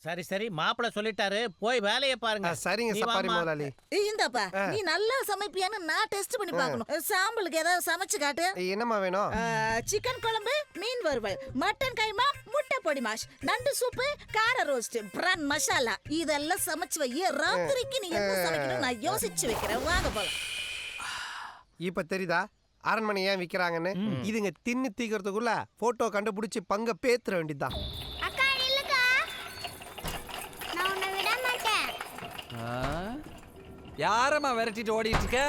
சரி சரி, மாப்பிள்ள சொல்லிட்டாரு, போய் வேலையை பாருங்க. சரிங்க சப்பாரி முதலாளி. இந்தப்பா நீ நல்லா சமைப்பியான்னு நான் டெஸ்ட் பண்ணி பார்க்கணும். சாம்பிளுக்கு ஏதாவது சமைச்சு காட்டு. என்னம்மா வேணும்? சிக்கன் குழம்பு, மீன் வறுவல், மட்டன் கைமா, முட்டை பொடி மாஷ், நண்டு சூப்பு, கார ரோஸ்ட், பிரான் மசாலா இதெல்லாம் சமைச்சு வை. ராத்திரிக்கு நீ என்ன சமைக்கணும் நான் யோசிச்சு வைக்கிறேன். வாங்க போலாம். இப்ப தெரியுதா அரண்மனை ஏன் விக்கிறாங்கன்னு? இதுங்க தின்னு தீக்கிறதுக்குள்ள போட்டோ கண்டுபிடிச்சு பங்க பேத்துற வேண்டியதுதான். யாரம்மா விரட்டிட்டு ஓடிட்டு இருக்க?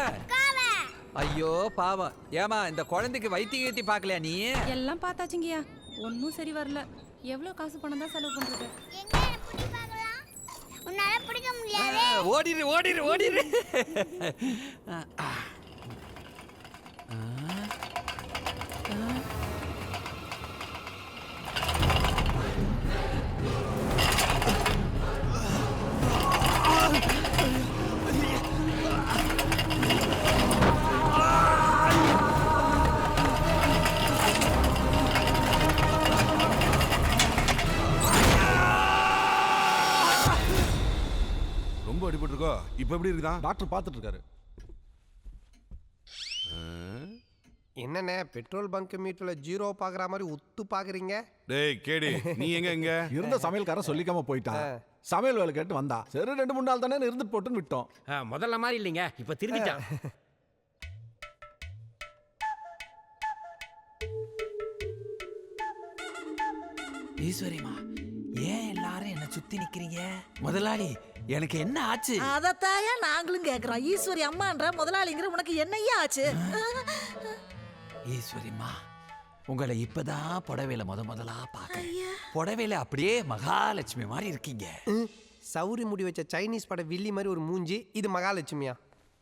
ஐயோ பாவம். ஏமா இந்த குழந்தைக்கு வைத்தியம் ஏத்தி பாக்கலையா நீ? எல்லாம் பார்த்தாச்சுங்கய்யா, ஒன்னும் சரி வரல. எவ்வளவு காசு பணம் தான் செலவு பண்றது? ஓடிரு ஓடிரு ஓடிரு. ரொம்ப அடிபட்டு இருக்கோ? இப்ப எப்படி இருக்குதா? டாக்டர் பார்த்துட்டு இருக்காரு. என்னண்ணே பெட்ரோல் பங்க் மீட்டர்ல ஜீரோ பாக்குற மாதிரி உத்து பாக்குறீங்க? டேய் கேடி, நீ எங்க இருந்த சமையல்காரன் சொல்லிக்காம போயிட்டான். சமையல் வேலை கேட்டு வந்தா. சரி 2-3 நாள் தானே இருந்துட்டு போட்டுன்னு விட்டோம். முதல்ல மாதிரி இல்லைங்க, இப்ப திரும்பிட்டான். ஈஸ்வரிமா, ஏன் எல்லாரும் என்ன சுத்தி நிக்கிறீங்க? முதலாளி எனக்கு என்ன ஆச்சு? அதத்தாயா நாங்களும் கேக்குறோம். ஈஸ்வரி அம்மான்ற முதலாளிங்கிற உனக்கு என்னையா ஆச்சு? ஈஸ்வரிமா, உங்களை இப்பதான் புடவையில முதலா பாக்க. புடவையில அப்படியே மகாலட்சுமி மாதிரி இருக்கீங்க. சௌரி முடி வச்ச சைனீஸ் பட வில்லி மாதிரி ஒரு மூஞ்சி. இது மகாலட்சுமியா?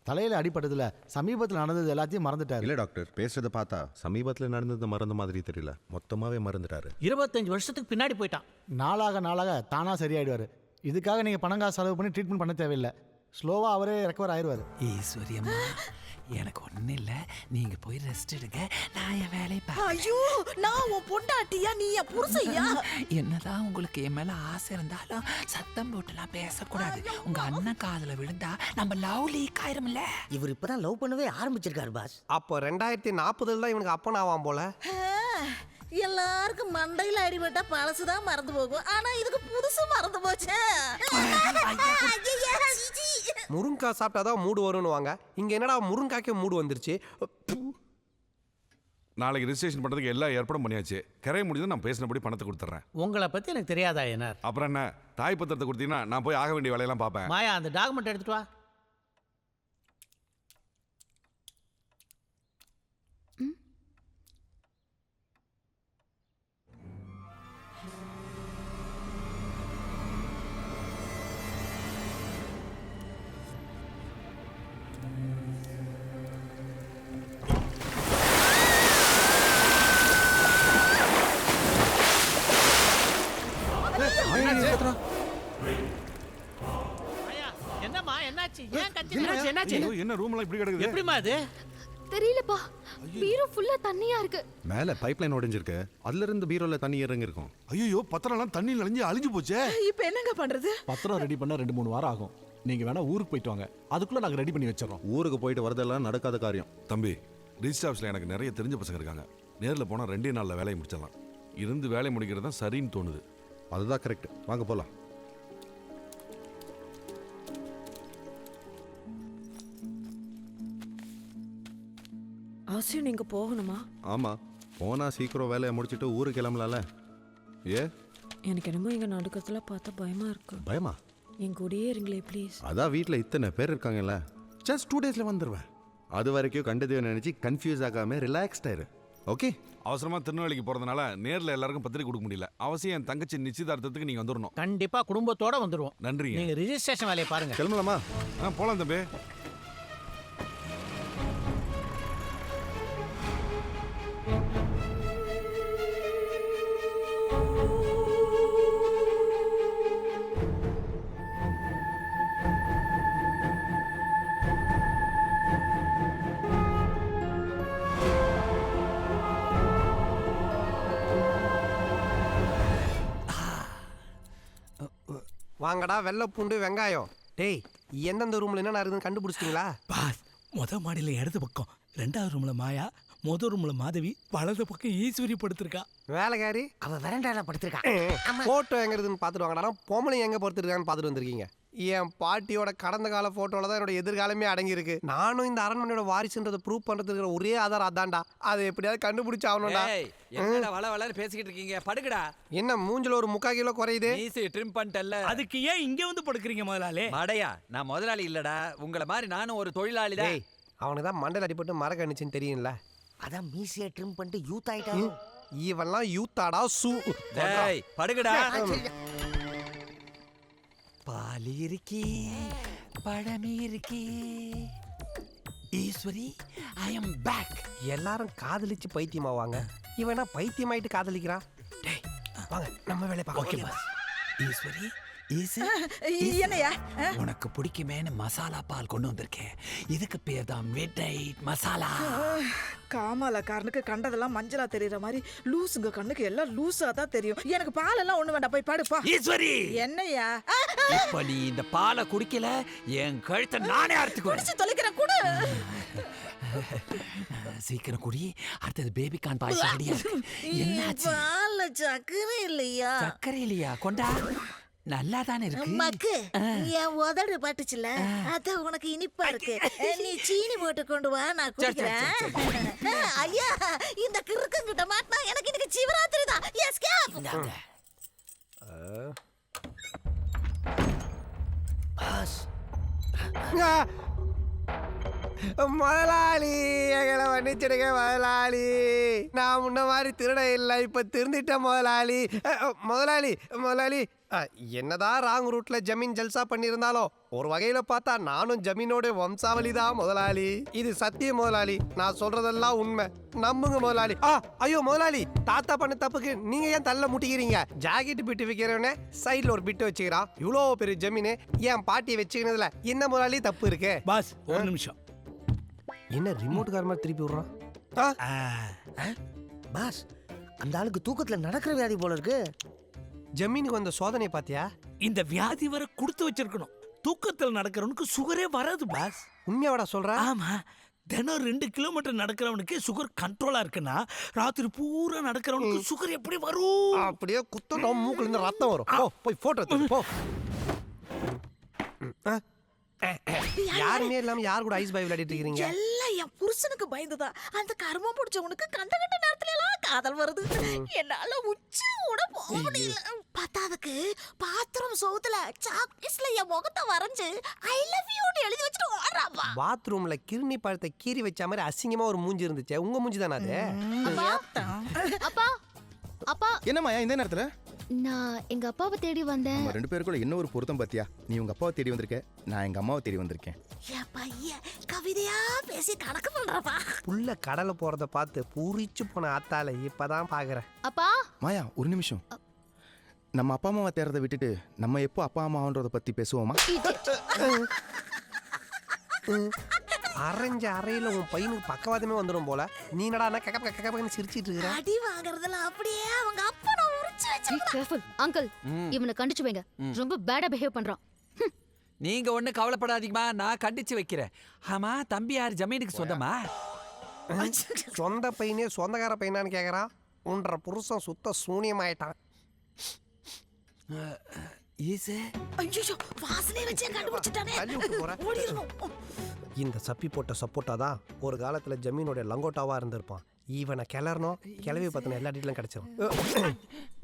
தலையில அடிபட்டதுல சமீபத்தில் நடந்தது எல்லாத்தையும் மறந்துட்டாரு. இல்ல டாக்டர், பேசுறத பார்த்தா சமீபத்தில் நடந்தது மறந்த மாதிரி தெரியல. மொத்தமாவே மறந்துட்டாரு. 25 வருஷத்துக்கு பின்னாடி போயிட்டான். நாளாக தானா சரியாயிடுவாரு. இதுக்காக நீங்க பணம் காசு செலவு பண்ணி ட்ரீட்மெண்ட் பண்ண தேவையில்லை. ஸ்லோவா அவரே ரெக்கவர் ஆயிடுவாரு. ஈஸ்வரி அம்மா, எனக்கு ஒண்ணு இல்ல, நீங்க போய் ரெஸ்ட் எடுங்க, நான் என் வேலையை பார்க்கிறேன். ஐயோ, நான் உன் பொண்டாட்டியா, நீ என் புருஷையா? என்னதான் உங்களுக்கு என் மேல ஆசை இருந்தாலும் சத்தம் போட்டுலாம் பேசக்கூடாது. உங்க அண்ணன் காதுல விழுந்தா நம்ம லவ் லீக் ஆயிரும்ல. இவர் இப்பதான் லவ் பண்ணவே ஆரம்பிச்சிருக்காரு பாஸ். அப்போ 2040 தான் இவனுக்கு அப்பன் ஆவான் போல. எல்லாருக்கும் மண்டையில அடிபட்டா பழசுதான் மறந்து போகும். ஆனா இதுக்கு புதுசு மறந்து போச்சே. முருங்காய் சாப்பிட்டாதான் மூடு வரும்னுவாங்க. இங்க என்னடா முருங்காய்க்கு மூடு வந்துருச்சு. நாளைக்கு ரெஜிஸ்ட்ரேஷன் பண்றதுக்கு எல்லா ஏற்பாடும் பண்ணியாச்சு. கரையை முடிஞ்சது நான் பேசினபடி பணத்தை கொடுத்துட்றேன். உங்களை பத்தி எனக்கு தெரியாதா என்ன? அப்புறம் என்ன, தாய் பத்திரத்தை கொடுத்தீங்கன்னா நான் போய் ஆக வேண்டிய வேலையெல்லாம் பார்ப்பேன். மாயா, அந்த டாக்குமெண்ட் எடுத்துட்டு வா. என்னம்மா என்னாச்சு? ஏன் கத்திட்டு? என்னாச்சு? என்ன ரூம் எல்லாம் இப்படி கிடக்குது? எப்படிமா இது? தெரியலப்பா, பீரோ ஃபுல்லா தண்ணியா இருக்கு. மேல பைப்லைன் உடைஞ்சிருக்கு. அதுல இருந்து பீரோல தண்ணி இறங்கி இருக்கும். ஐயோ, பத்திரம் எல்லாம் தண்ணி நனைஞ்சு அழிஞ்சு போச்சே. இப்ப என்னங்க பண்றது? பத்திரம் ரெடி பண்ண 2-3 வாரம் ஆகும். நீங்க வேணா ஊருக்கு போயிட்டு வாங்க, அதுக்குள்ள நாங்க ரெடி பண்ணி வச்சிடறோம். ஊருக்கு போயிட்டு வரதெல்லாம் நடக்காத காரியம். தம்பி, ரிஜிஸ்டர் ஆஃபீஸ்ல எனக்கு நிறைய தெரிஞ்ச பசங்க இருக்காங்க. நேரில் போனா 2 நாள்ல வேலையை முடிச்சிடலாம். இருந்து வேலை முடிக்கிறது தான் சரின்னு தோணுது. அதுதான் கரெக்ட். வாங்க போலாம். அவசியம் நீங்க போகணுமா? ஆமா, போனா சீக்கிரம் வேலையை முடிச்சிட்டு ஊருக்கு கிளம்பலாம்ல. ஏ, எனக்கு என்னமோ இங்க நடக்கிறதுல பார்த்தா பயமா இருக்கு. பயமா? என் கூடயே இருங்களே ப்ளீஸ். அதான் வீட்டில் இத்தனை பேர் இருக்காங்கல்ல, ஜஸ்ட் 2 டேஸ்ல வந்துடுவேன். அது வரைக்கும் கண்டதையும் நினைச்சு கன்ஃபியூஸ் ஆகாம ரிலாக்ஸ்ட் ஆயிரு. ஓகே? அவசரமா திருநெல்வேலிக்கு போறதுனால நேர்ல எல்லாருக்கும் பத்திரிக்கை கொடுக்க முடியல. அவசியம் என் தங்கச்சி நிச்சயதார்த்தத்துக்கு நீங்க வந்துடணும். கண்டிப்பா குடும்பத்தோட வந்துருவோம். நன்றி. நீங்க ரிஜிஸ்ட்ரேஷன் வேலையை பாருங்க. கிளம்பலாமா? போலாம் தம்பி. வாங்கடா வெள்ளை பூண்டு வெங்காயம். டேய் எந்தெந்த ரூம்ல என்ன இருக்குதுன்னு கண்டுபிடிச்சிட்டீங்களா? பாஸ், முத மாடியில் இடது பக்கம், 2வது ரூம்ல மாயா, முதல் ரூம்ல மாதவி, வலது பக்கம் ஈஸ்வரி படுத்திருக்கா. வேலைக்காரி அவ வெரண்டால படுத்திருக்கா. போட்டோ எங்க இருக்குதுன்னு பார்த்துட்டு வாங்கடா. பொம்பளை எங்க படுத்திருக்கான்னு பார்த்துட்டு வந்திருக்கீங்க. என் பாட்டியோட கடந்த கால போட்டோல தான் என்னோட எதிர்காலமே அடங்கி இருக்கு. நானும் இந்த அரண்மனையோட வாரிசுன்றதை ப்ரூவ் பண்றதுக்கு ஒரே ஆதாரம் அதான்டா. அதை எப்படியாவது கண்டுபிடிச்சு ஆகணும்டா. என்னடா வள வளன்னு பேசிக்கிட்டு இருக்கீங்க? படுங்கடா. என்ன மூஞ்சில ஒரு 3/4 கிலோ குறையுது? மீசை ட்ரிம் பண்ணிட்டல்ல. அதுக்கு ஏன் இங்க வந்து படுக்கிறீங்க முதலாளி? மடையா, நான் முதலாளி இல்லடா. உங்களை மாதிரி நானும் ஒரு தொழிலாளி தான். அவனுக்கு தான் மண்டல் அடிபட்டு மரக்கணிச்சுன்னு தெரியும்ல. அதான் மீசியை ட்ரிம் பண்ணிட்டு யூத் ஆயிட்டான். இவெல்லாம் யூத்தாடா சூ. டேய் படுங்கடா. பால் இருக்கி, பழமே இருக்கி. ஈஸ்வரி, ஐ அம் பேக். எல்லாரும் காதலிச்சு பைத்தியமாவாங்க. இவனா பைத்தியமாயிட்டு காதலிக்கிறான். டேய் வாங்க நம்ம வேலைய பார்க்கலாம். ஈஸ்வரி, என்னையா உனக்கு பிடிக்குமேனு மசாலா பால் கொண்டு வந்திருக்கேன். இதுக்கு பேர் தான் மிட் நைட் மசாலா. காமாலக்காரனுக்கு கண்டதெல்லாம் மஞ்சளா தெரியற மாதிரி லூசுங்க கண்ணுக்கு எல்லாம் லூசா தான் தெரியும். எனக்கு பால் எல்லாம் ஒண்ணு வேண்டாம், போய் படுப்பா. ஈஸ்வரி, என்னையா இப்ப நீ இந்த பாலை குடிக்கல, என் கழுத்தை நானே அறுத்துக்குவேன். குடிச்சு தொலைக்கிறேன் கூட. சீக்கிரம் குடி, அடுத்தது பேபி கான் பாய்ச்சல் ரெடியா இருக்கு. என்னாச்சு? பால்ல சக்கரை இல்லையா? சக்கரை இல்லையா? கொண்டா. நல்லா தானே இருக்கு. மக்கு, என் உதடு பட்டுச்சுல, அதான் உனக்கு இனிப்பா இருக்கு. நீ சீனி போட்டு கொண்டு வா, நான் குடிக்கிறேன். ஐயா, இந்த கிறுக்கங்கிட்ட மாட்டினா எனக்கு இன்னைக்கு சிவராத்திரி தான். எஸ்கேப். பாஸ், முதலாளி எங்களை மன்னிச்சிடுங்க முதலாளி. நான் முன்ன மாதிரி திருட இல்லை, இப்ப திருந்திட்டேன் முதலாளி. முதலாளி முதலாளி என்னதான் ராங் ரூட்ல ஜமீன் ஜல்சா பண்ணியிருந்தாலும் ஒரு வகையில பார்த்தா நானும் ஜமீனோட வம்சாவளி தான் முதலாளி. இது சத்தியம் முதலாளி, நான் சொல்றதெல்லாம் உண்மை, நம்புங்க முதலாளி. ஐயோ முதலாளி, தாத்தா பண்ண தப்புக்கு நீங்க ஏன் தள்ள முட்டிக்கிறீங்க? ஜாக்கெட் பிட்டு வைக்கிறவனே சைட்ல ஒரு பிட்டு வச்சுக்கிறான். இவ்வளோ பெரிய ஜமீனு என் பாட்டியை வச்சுக்கிறதுல என்ன முதலாளி தப்பு இருக்கு? பாஸ், ஒரு நிமிஷம். என்ன ரிமோட் கார் மாதிரி திருப்பி விடுறான்? பாஸ், அந்த ஆளுக்கு தூக்கத்துல நடக்கிற வியாதி போல இருக்கு. ஜமீனுக்கு வந்த சோதனை பாத்தியா? இந்த வியாதி வர கொடுத்து வச்சிருக்கணும். தூக்கத்தில் நடக்கிறவனுக்கு சுகரே வராது பாஸ். உண்மையாவடா சொல்ற? ஆமா, தினம் 2 கிலோமீட்டர் நடக்கிறவனுக்கு சுகர் கண்ட்ரோலா இருக்குன்னா ராத்திரி பூரா நடக்கிறவனுக்கு சுகர் எப்படி வரும்? அப்படியே குத்தம் மூக்குல இருந்து ரத்தம் வரும். போய் போட்டோ எடுத்து போ. யாருமே இல்லாம யார் கூட ஐஸ் பாய் விளையாடிட்டு இருக்கீங்க? எல்லாம் என் புருஷனுக்கு பயந்துதா. அந்த கர்மம் பிடிச்சவனுக்கு கண்ட நேரத்துல எல்லாம் காதல் வருது. என்னால உச்சி கூட போக முடியல. பத்தாவதுக்கு பாத்ரூம் சோத்துல சாக்லேட்ஸ்ல என் முகத்தை வரைஞ்சு ஐ லவ் யூ எழுதி வச்சுட்டு ஓடுறாப்பா. பாத்ரூம்ல கிருணி பழத்தை கீறி வச்ச மாதிரி அசிங்கமா ஒரு மூஞ்சி இருந்துச்சு. உங்க மூஞ்சி தானே அது? அப்பா, அப்பா, என்னம்மா இந்த நேரத்துல? நான் எங்க அப்பாவை தேடி வந்தேன். நம்ம 2 பேருக்குள்ள என்ன ஒரு பொருத்தம் பாத்தியா? நீ உங்க அப்பாவை தேடி வந்திருக்க, நான் எங்க அம்மாவை தேடி வந்திருக்கேன். என் பையன் கவிதையா பேசி கணக்கு பண்றப்பா. புள்ள கடலை போறத பார்த்து பூரிச்சு போன ஆத்தால இப்பதான் பாக்குறேன். அப்பா, மாயா ஒரு நிமிஷம். நம்ம அப்பா அம்மாவை தேடுறதை விட்டுட்டு நம்ம எப்போ அப்பா அம்மான்றத பத்தி பேசுவோமா? அரைஞ்ச அறையில உன் பையனுக்கு பக்கவாதமே வந்துடும் போல. நீ என்னடா கக்கன்னு சிரிச்சிட்டு இருக்கிற? அடி வாங்குறதுல அப்படியே அவங்க அப்பா நான் உரிச்சு வச்சிருக்கேன். அங்கிள், இவனை கண்டிச்சு வைங்க. ரொம்ப பேடா பிஹேவ் பண்றான். நீங்க ஒண்ணு கவலைப்படாதீங்கம்மா, நான் கண்டிச்சு வைக்கிறேன். ஆமா, தம்பி யார் ஜமீனுக்கு சொந்தமா? சொந்த பையனே சொந்தக்கார பையனான்னு கேக்குறான். உன்ற புருஷன் சுத்த சூனியமாயிட்டான். ஐயோ, வாசனை வச்சே கண்டுபிடிச்சிட்டானே. ஓடிரணும். இந்த சப்பி போட்ட சப்போட்டா தான் ஒரு காலத்துல ஜமீனோட லங்கோட்டாவா இருந்திருப்பான். இவனை கிளறணும், கிளவி பத்தின எல்லா டீட்டெயிலும் கிடைச்சிடும்.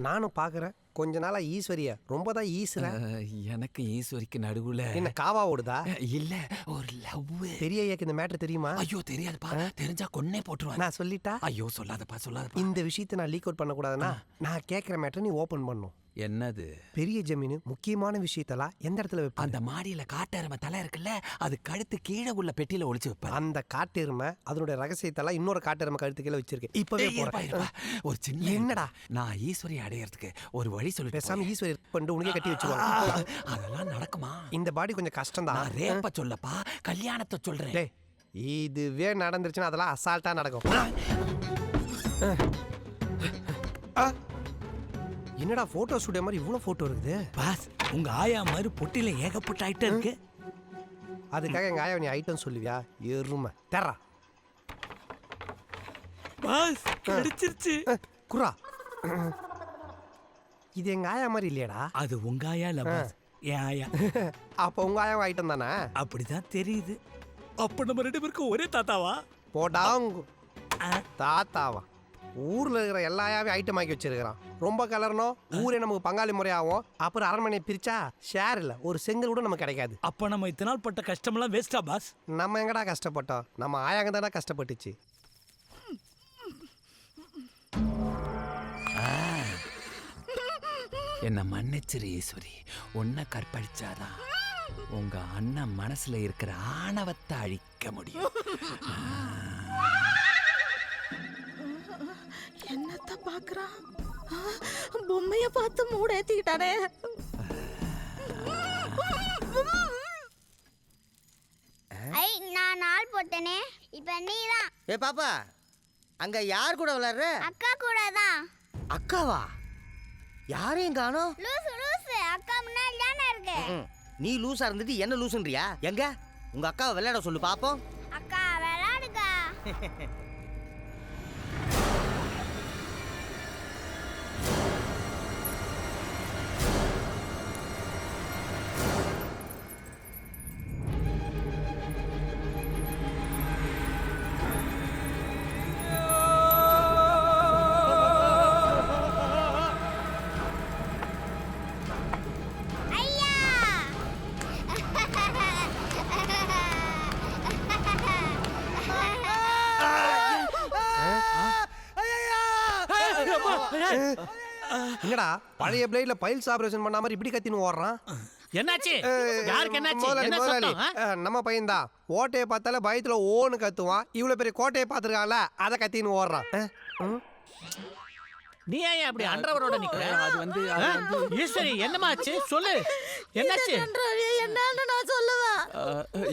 நானும் பாக்குறேன் கொஞ்ச நாளா ஈஸ்வரிய ரொம்ப தான் ஈஸ்வர. எனக்கு ஈஸ்வரிக்கு நடுவுல என்ன காவா ஓடுதா? இல்ல, ஒரு லவ். பெரிய ஐயாக்கு இந்த மேட்டர் தெரியுமா? ஐயோ தெரியாதுப்பா, தெரிஞ்சா கொன்னே போட்டுருவான். நான் சொல்லிட்டா? ஐயோ சொல்லாதப்பா, சொல்லாதப்பா. இந்த விஷயத்தை நான் லீக் அவுட் பண்ண கூடாதுன்னா நான் கேட்கிற மேட்டர் நீ ஓபன் பண்ணும். என்னது? பெரிய ஜமீனு முக்கியமான விஷயத்தெல்லாம் எந்த இடத்துல வைப்ப? அந்த மாடியில காட்டெருமை தலை இருக்குல்ல, அது கழுத்து கீழே உள்ள பெட்டியில ஒளிச்சு வைப்பேன். அந்த காட்டெருமை அதனுடைய ரகசியத்தெல்லாம் இன்னொரு காட்டெருமை கழுத்து கீழே வச்சிருக்கு. இப்பவே ஒரு சின்ன என்னடா, நான் ஈஸ்வரி அடையறதுக்கு ஒரு வழி சொல்லி பேசாம ஈஸ்வரி பண்ணி உனக்கே கட்டி வச்சுருவாங்க. அதெல்லாம் நடக்குமா? இந்த பாடி கொஞ்சம் கஷ்டம் தான். நான் ரேப்ப சொல்லப்பா, கல்யாணத்தை சொல்றேன். இதுவே நடந்துருச்சுன்னா அதெல்லாம் அசால்ட்டா நடக்கும். என்னடா போட்டோ ஸ்டுடியோ மாதிரி இவ்வளவு போட்டோ இருக்குது? பாஸ் உங்க ஆயா மாதிரி பொட்டில ஏகப்பட்ட ஐட்டம் இருக்கு. அதுக்காக எங்க ஆயா நீ ஐட்டம் சொல்லுவியா? எருமை தெரா. பாஸ் கிடைச்சிருச்சு. குரா. இது எங்க ஆயா மாதிரி இல்லையடா. அது உங்க ஆயா இல்ல பாஸ், என் ஆயா. அப்ப உங்க ஆயா ஐட்டம் தானே? அப்படிதான் தெரியுது. அப்ப நம்ம 2 பேருக்கும் ஒரே தாத்தாவா? போடாங்க தாத்தாவா? ஊர்ல இருக்கிற எல்லா ஆயாவையும் ஐட்டம் ஆக்கி வச்சிருக்கிறான். ரொம்ப கலர்னோ ஊரே நமக்கு பங்காளி முறையாகும். அப்புறம் அரண்மனையை பிரிச்சா ஷேர் இல்ல, ஒரு செங்கல் கூட நமக்கு கிடைக்காது. அப்ப நம்ம இத்தனை நாள் பட்ட கஷ்டமெல்லாம் வேஸ்டா பாஸ்? நம்ம எங்கடா கஷ்டப்பட்டோம்? நம்ம ஆயாங்க தானே கஷ்டப்பட்டுச்சு. என்ன மன்னிச்சிரு ஈஸ்வரி, உன்னை கற்பழிச்சாதான் உங்க அண்ணன் மனசுல இருக்கிற ஆணவத்தை அழிக்க முடியும். என்னத்த பாக்குறான்? பொம்மைய பார்த்து மூடேத்திக்கிட்டானே. நான் நாள் போட்டனே, இப்ப நீதான். ஏ பாப்பா, அங்க யார் கூட விளையாடுற? அக்கா கூட தான். அக்காவா? யாரையும் காணோம். லூசு லூசு, அக்கா முன்னாடி தானே இருக்கு. நீ லூசா இருந்துட்டு என்ன லூசுன்றியா? எங்க உங்க அக்காவை விளையாட சொல்லு பாப்போம். அக்கா விளையாடுக்கா. என்னடா பழைய பிளேட்ல பைல்ஸ் ஆபரேஷன் பண்ண மாதிரி இப்படி கத்தின்னு ஓடுறான்? என்னாச்சு? யாருக்கு என்னாச்சு? முதலாளி, என்ன முதலாளி, சத்தம்? நம்ம பையன்தான். ஓட்டையை பார்த்தால பயத்துல ஓன்னு கத்துவான். இவ்வளவு பெரிய கோட்டையை பார்த்துருக்கான்ல, அதை கத்தின்னு ஓடுறான். நீ ஏன் அப்படி அன்றவரோட நிக்கிற? அது வந்து ஈஸ்வரி என்னமாச்சு சொல்லு, என்னாச்சு? என்னன்னு நான் சொல்லுவேன்.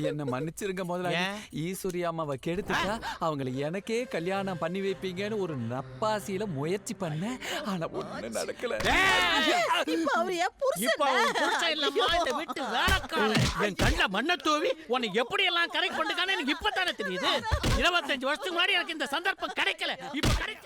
என்ன மன்னிச்சிருங்க முதலாளி. ஈஸ்வரி அம்மாவை கெடுத்துட்டா அவங்களை எனக்கே கல்யாணம் பண்ணி வைப்பீங்கன்னு ஒரு நப்பாசியில முயற்சி பண்ண, ஆனா ஒண்ணு நடக்கல. இப்ப அவர் என் இப்ப உன் புருஷன் இல்லம்மா, இந்த வீட்டு வேலைக்காரன். என் கண்ட மண்ணை தூவி உன்னை எப்படி எல்லாம் கரெக்ட் பண்ணுக்கானே எனக்கு இப்பதானே தெரியுது. 25 வருஷத்துக்கு முன்னாடி எனக்கு இந்த சந்தர்ப்பம் கிடைக்கல, இப்ப கிடைக்க